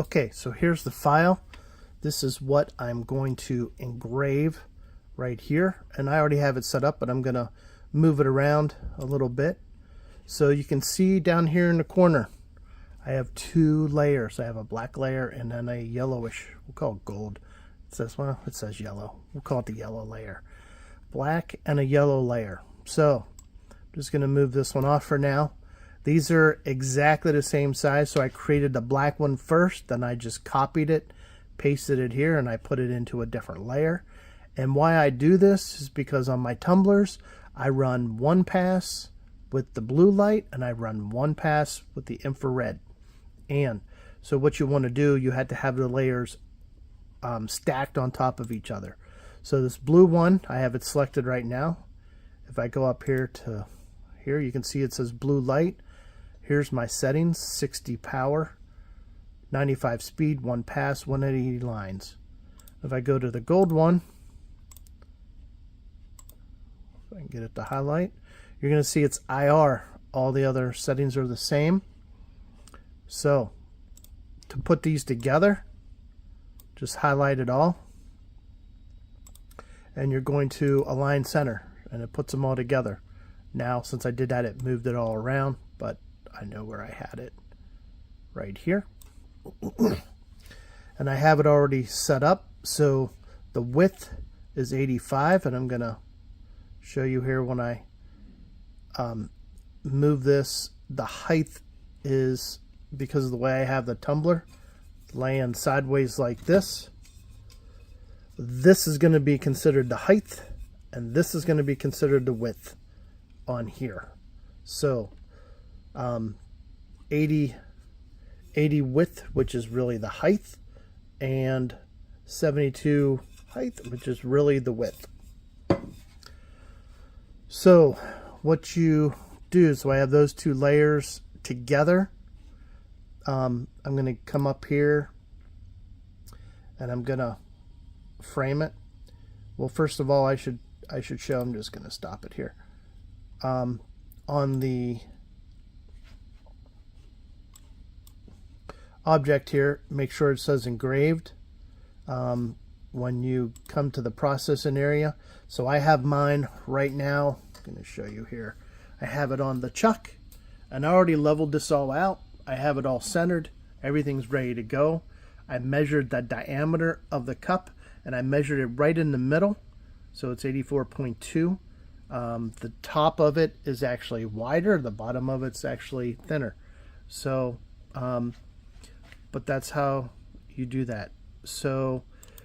Okay, so here's the file. This is what I'm going to engrave right here, and I already have it set up, but I'm gonna move it around a little bit. So you can see down here in the corner I have two layers. I have a black layer and then a yellowish, we'll call it gold. It says, well, it says yellow. We'll call it the yellow layer. Black and a yellow layer. So I'm just gonna move this one off for now. These are exactly the same size, so I created the black one first, then I just copied it, pasted it here, and I put it into a different layer. And why I do this is because on my tumblers, I run one pass with the blue light and I run one pass with the infrared. And so what you want to do, you had to have the layers stacked on top of each other. So this blue one, I have it selected right now. If I go up here to here, you can see it says blue light. Here's my settings: 60 power, 95 speed, 1 pass, 180 lines. If I go to the gold one, if I can get it to highlight, you're going to see it's IR. All the other settings are the same. So to put these together, just highlight it all, and you're going to align center, and it puts them all together. Now, since I did that, it moved it all around, but I know where I had it right here. And I have it already set up. So the width is 85, and I'm going to show you here when I move this. The height is, because of the way I have the tumbler laying sideways like this, this is going to be considered the height, and this is going to be considered the width on here. So 80 width, which is really the height, and 72 height, which is really the width. So what you do is, so I have those two layers together. I'm going to come up here and I'm going to frame it. Well, first of all, I should show, I'm just going to stop it here. On the object here, make sure it says engraved when you come to the processing area. So I have mine right now. I'm going to show you here. I have it on the chuck, and I already leveled this all out. I have it all centered. Everything's ready to go. I measured the diameter of the cup, and I measured it right in the middle. So it's 84.2. The top of it is actually wider. The bottom of it's actually thinner. So, but that's how you do that. So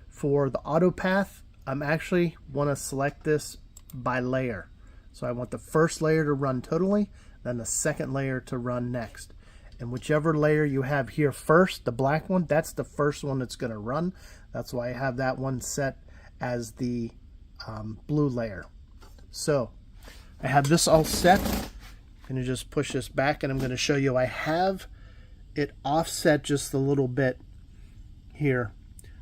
for the auto path, I'm actually want to select this by layer. So I want the first layer to run totally, then the second layer to run next. And whichever layer you have here first, the black one, that's the first one that's going to run. That's why I have that one set as the blue layer. So I have this all set. I'm going to just push this back, and I'm going to show you I have it offset just a little bit here.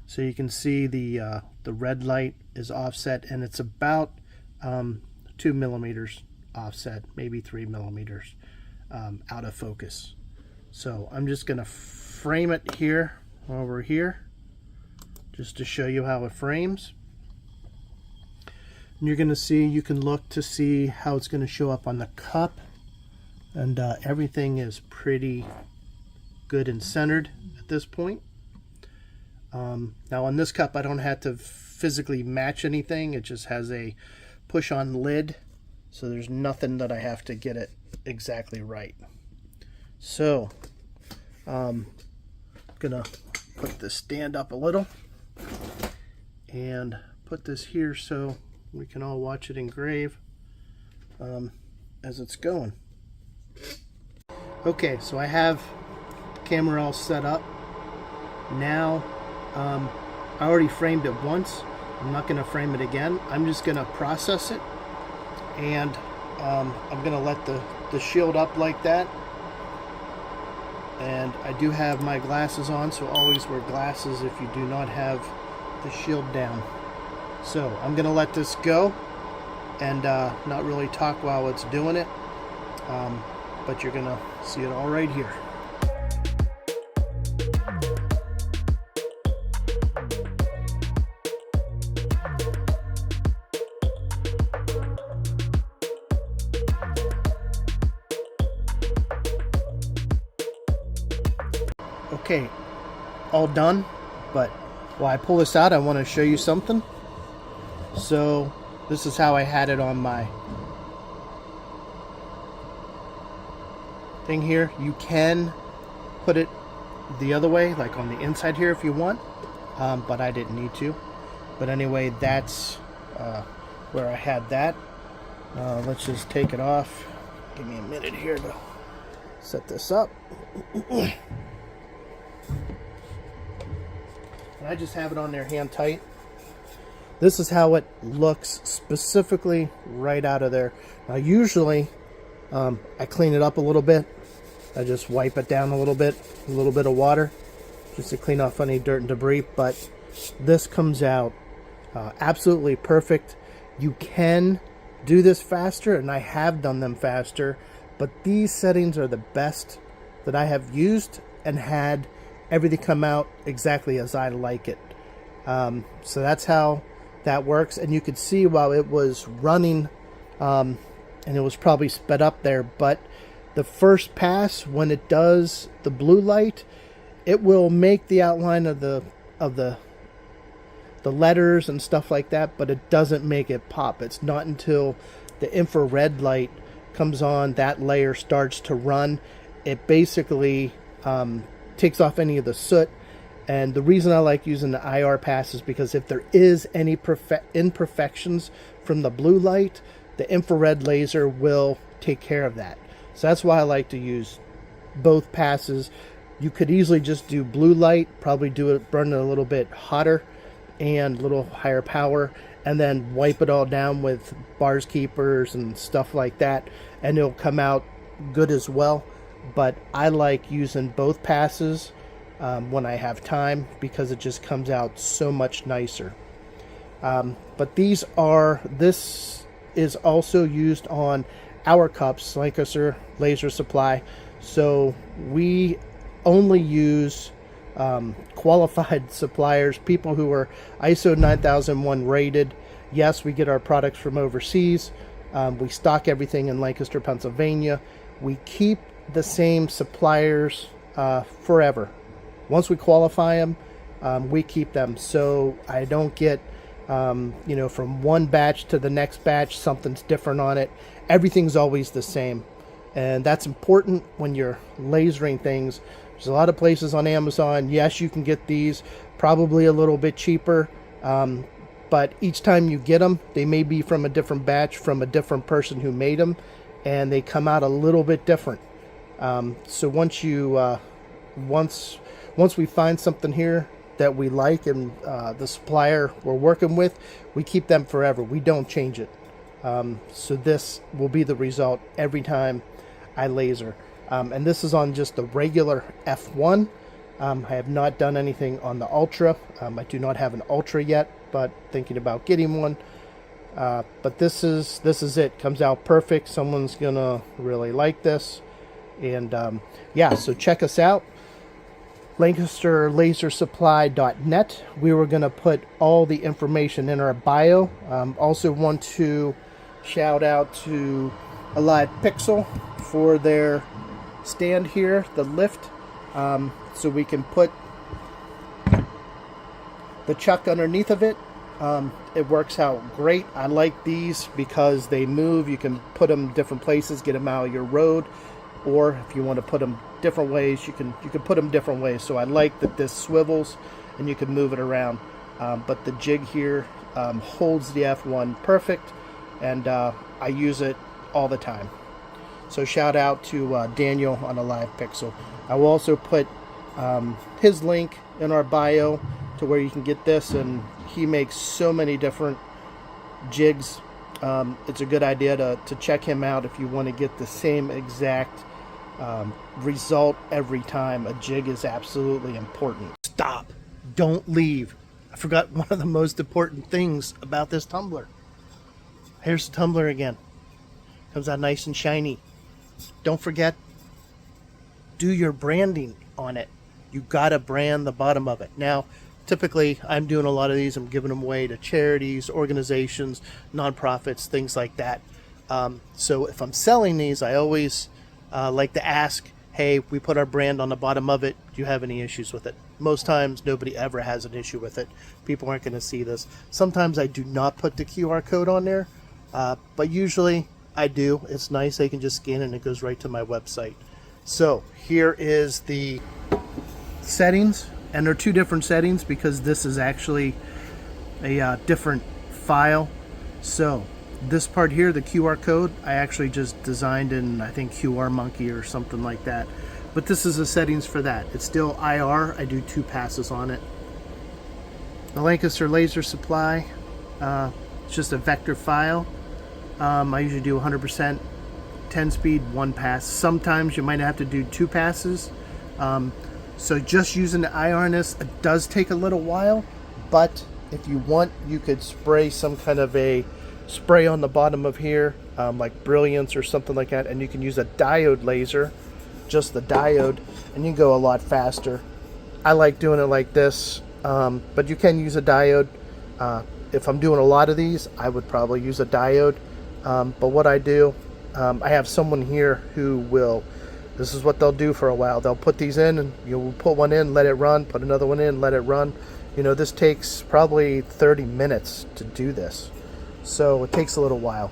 So you can see the red light is offset, and it's about 2 millimeters offset, maybe 3 millimeters out of focus. So I'm just going to frame it here over here just to show you how it frames. And you're going to see, you can look to see how it's going to show up on the cup, and everything is pretty good and centered at this point. Now on this cup, I don't have to physically match anything. It just has a push on lid, so there's nothing that I have to get it exactly right. So I'm gonna put this stand up a little and put this here so we can all watch it engrave as it's going. Okay, so I have the camera all set up. Now I already framed it once. I'm not going to frame it again. I'm just going to process it, and I'm going to let the shield up like that. And I do have my glasses on, so always wear glasses if you do not have the shield down. So I'm going to let this go and not really talk while it's doing it, but you're going to see it all right here. Okay, all done, but while I pull this out, I want to show you something. So this is how I had it on my thing here. You can put it the other way, like on the inside here if you want, but I didn't need to. But anyway, that's where I had that. Let's just take it off. Give me a minute here to set this up. And I just have it on there hand tight. This is how it looks specifically right out of there. Now usually I clean it up a little bit. I just wipe it down a little bit of water, just to clean off any dirt and debris. But this comes out absolutely perfect. You can do this faster, and I have done them faster, but these settings are the best that I have used and had everything come out exactly as I like it. So that's how that works. And you could see while it was running, and it was probably sped up there, but the first pass, when it does the blue light, it will make the outline of the letters and stuff like that, but it doesn't make it pop. It's not until the infrared light comes on, that layer starts to run. It basically takes off any of the soot. And the reason I like using the IR pass is because if there is any imperfections from the blue light, the infrared laser will take care of that. So that's why I like to use both passes. You could easily just do blue light, probably burn it a little bit hotter and a little higher power, and then wipe it all down with bars keepers and stuff like that, and it'll come out good as well. But I like using both passes when I have time, because it just comes out so much nicer. But this is also used on our cups, Lancaster Laser Supply. So we only use qualified suppliers, people who are ISO 9001 rated. Yes, we get our products from overseas. We stock everything in Lancaster, Pennsylvania. We keep the same suppliers forever. Once we qualify them, we keep them. So I don't get, from one batch to the next batch, something's different on it. Everything's always the same. And that's important when you're lasering things. There's a lot of places on Amazon. Yes, you can get these probably a little bit cheaper. But each time you get them, they may be from a different batch, from a different person who made them, and they come out a little bit different. So once we find something here that we like, and the supplier we're working with, we keep them forever. We don't change it. So this will be the result every time I laser. And this is on just the regular F1. I have not done anything on the Ultra. I do not have an Ultra yet, but thinking about getting one. But this is it. Comes out perfect. Someone's gonna really like this. And yeah, so check us out. LancasterLaserSupply.net. We were going to put all the information in our bio. Also want to shout out to Alive Pixel for their stand here, the lift, so we can put the chuck underneath of it. It works out great. I like these because they move. You can put them different places, get them out of your road, or if you want to put them different ways, you can put them different ways. So I like that this swivels and you can move it around. But the jig here holds the F1 perfect, and I use it all the time. So shout out to Daniel on Alive Pixel. I will also put his link in our bio to where you can get this, and he makes so many different jigs. It's a good idea to check him out if you want to get the same exact result every time. A jig is absolutely important. Stop. Don't leave. I forgot one of the most important things about this tumbler. Here's the tumbler again. Comes out nice and shiny. Don't forget, do your branding on it. You gotta brand the bottom of it. Now, typically, I'm doing a lot of these. I'm giving them away to charities, organizations, nonprofits, things like that. So if I'm selling these, I always like to ask, hey, hey, we put our brand on the bottom of it, do you have any issues with it? Most times nobody ever has an issue with it. People aren't going to see this. Sometimes I do not put the QR code on there, but usually I do. It's nice, they can just scan it and it goes right to my website. So here is the settings, and there are two different settings because this is actually a different file. So this part here, the QR code, I actually just designed in, I think, QR Monkey or something like that. But this is the settings for that. It's still IR. I do 2 passes on it. The Lancaster laser supply, it's just a vector file. I usually do 100%, 10 speed, 1 pass. Sometimes you might have to do 2 passes. So just using the IR on this, it does take a little while, but if you want, you could spray some kind of a spray on the bottom of here, like Brilliance or something like that, and you can use a diode laser, just the diode, and you can go a lot faster. I like doing it like this, but you can use a diode. If I'm doing a lot of these, I would probably use a diode, but what I do, I have someone here who will, this is what they'll do for a while. They'll put these in, and you'll put one in, let it run, put another one in, let it run. You know, this takes probably 30 minutes to do this. So it takes a little while.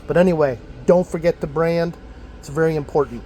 But anyway, don't forget the brand. It's very important.